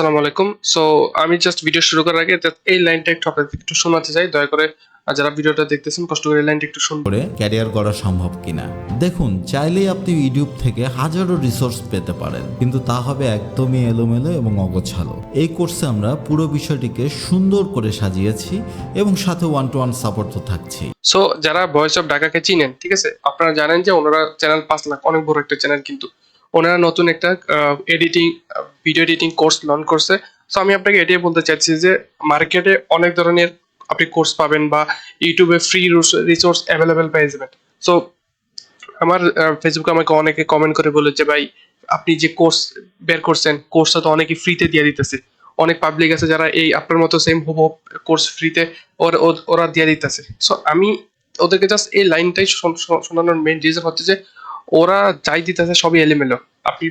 আসসালামু আলাইকুম। সো আমি জাস্ট ভিডিও শুরু করার আগে এই লাইনটা একটু আপনাদের একটু শোনাতে চাই। দয়া করে যারা ভিডিওটা দেখতেছেন কষ্ট করে এই লাইনটা একটু শুনুন। করে ক্যারিয়ার করা সম্ভব কিনা। দেখুন, চাইলেই আপনি ইউটিউব থেকে হাজারো রিসোর্স পেতে পারেন, কিন্তু তা হবে একদমই এলোমেলো এবং অগোছালো। এই কোর্সে আমরা পুরো বিষয়টিকে সুন্দর করে সাজিয়েছি এবং সাথে 1-to-1 সাপোর্ট তো থাকছেই। সো যারা ভয়েস অফ ঢাকাকে চিনেন, ঠিক আছে, আপনারা জানেন যে ওনারা চ্যানেল 5 লাখ, অনেক বড় একটা চ্যানেল, কিন্তু ওনারা নতুন একটা editing video editing course launch করছে। সো আমি আপনাকে এটাই বলতে চাইছি যে মার্কেটে অনেক ধরনের আপনি কোর্স পাবেন বা ইউটিউবে ফ্রি রিসোর্স অ্যাভেলেবেল পেয়ে যাবেন। সো আমার ফেসবুকে আমাকে অনেকে কমেন্ট করে বলেছে, ভাই আপনি যে কোর্স বের করছেন, কোর্সটা তো অনেকে ফ্রিতে দিয়ে দিতেছে। অনেক পাবলিক আছে যারা এই আপনার মতো সেম হুবহু কোর্স ফ্রিতে ওরা দিয়ে দিতেছে। সো আমি ওদেরকে জাস্ট এই লাইনটাই শোনানোর মেইন রিজন হচ্ছে যে ওরা যাই দিতেছে সবই এলোমেলো। আপনি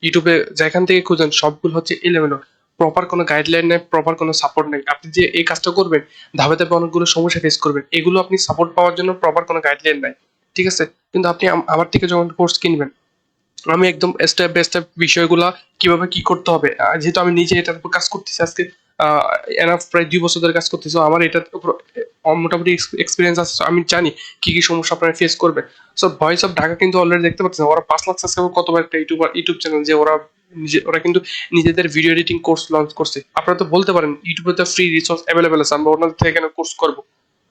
ইউটিউবে যেখান থেকে খুঁজেন সবগুলো হচ্ছে এলোমেলো। প্রপার কোনো গাইডলাইন নেই, প্রপার কোনো সাপোর্ট নেই। আপনি যে এই কাজটা করবেন, ধাপে ধাপে অনেকগুলো সমস্যা ফেস করবেন, এগুলো আপনি সাপোর্ট পাওয়ার জন্য প্রপার কোনো গাইডলাইন নাই, ঠিক আছে? কিন্তু আপনি আমার থেকে যখন কোর্স কিনবেন, আমি একদম স্টেপ বাই স্টেপ বিষয়গুলা কিভাবে কি করতে হবে, যেহেতু আমি নিজে এটার উপর কাজ করতেছি আজকে এনাফ প্রায় 2 বছর ধরে কাজ করতেছি, so আমার এটার উপর মোটামুটি এক্সপিরিয়েন্স আছে। So আমি জানি কি কি সমস্যা আপনারা ফেস করবেন। সো ভয়েস অফ ঢাকা কিন্তু অলরেডি দেখতে পাচ্ছেন ওরা 5 লাখ সাবস্ক্রাইবার, কত বড় একটা ইউটিউব চ্যানেল, যে ওরা কিন্তু নিজেদের ভিডিও এডিটিং কোর্স লঞ্চ করছে। আপনারা তো বলতে পারেন ইউটিউবে তো ফ্রি রিসোর্স অ্যাভেলেবেল আছে, আমরা ওনাদের থেকে কেন কোর্স করবো?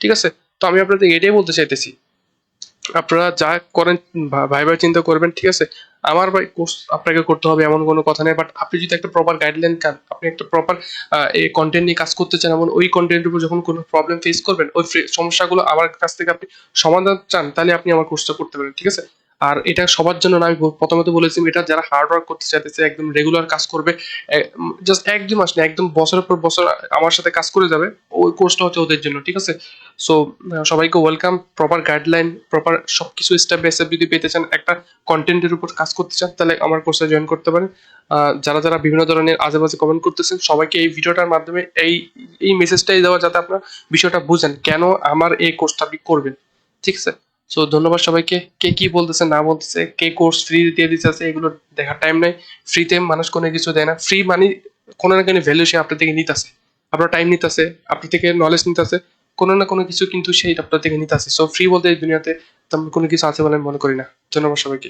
ঠিক আছে, তো আমি আপনাদের এটাই বলতে চাইতেছি, আপনারা যা করেন ভাইবার চিন্তা করবেন, ঠিক আছে? আমার ভাই কোর্স আপনাকে করতে হবে এমন কোনো কথা নেই, বাট আপনি যদি একটা প্রপার গাইডলাইন চান, আপনি একটা প্রপার এই কন্টেন্ট নিয়ে কাজ করতে চান, এবং ওই কন্টেন্টের উপর যখন কোনো প্রবলেম ফেস করবেন, ওই সমস্যাগুলো আমার কাছ থেকে আপনি সমাধান চান, তাহলে আপনি আমার কোর্সটা করতে পারেন, ঠিক আছে? আর এটা সবার জন্য না, আমি প্রথমত বলেছি এটা যারা হার্ড ওয়ার্ক করতে চাইতেছে, একদম রেগুলার কাজ করবে, জাস্ট 1-2 মাস না, একদম বছরের পর বছর আমার সাথে কাজ করে যাবে, ওই কোর্সটা হচ্ছে ওদের জন্য, ঠিক আছে? সো সবাইকে ওয়েলকাম। প্রপার গাইডলাইন, প্রপার সবকিছু স্টেপ বাই স্টেপ যদি পেতে চান, একটা কন্টেন্টের উপর কাজ করতে চান, তাহলে আমার কোর্সে জয়েন করতে পারেন। যারা যারা বিভিন্ন ধরনের আজেবাজে কমেন্ট করতেছেন, সবাইকে এই ভিডিওটার মাধ্যমে এই এই মেসেজটাই দেওয়া, যাতে আপনার বিষয়টা বুঝেন কেন আমার এই কোর্সটা আপনি করবেন, ঠিক আছে? সো ধন্যবাদ সবাইকে। কে কি বলতেছে না বলতেছে, কে কোর্স ফ্রি দিয়ে দিতেছে, এগুলো দেখার টাইম নাই। ফ্রিতে মানুষ কোনো কিছু দেয় না। ফ্রি মানে কোনো না কোনো ভ্যালু সে আপনার থেকে নিতেছে, আপনার টাইম নিতেছে, আপনার থেকে নলেজ নিতেছে, কোনো না কোনো কিছু কিন্তু সেই আপনার থেকে নিতে আসে। সো ফ্রি বলতে এই দুনিয়াতে তেমন কোনো কিছু আছে বলে আমি মনে করি না। ধন্যবাদ সবাইকে।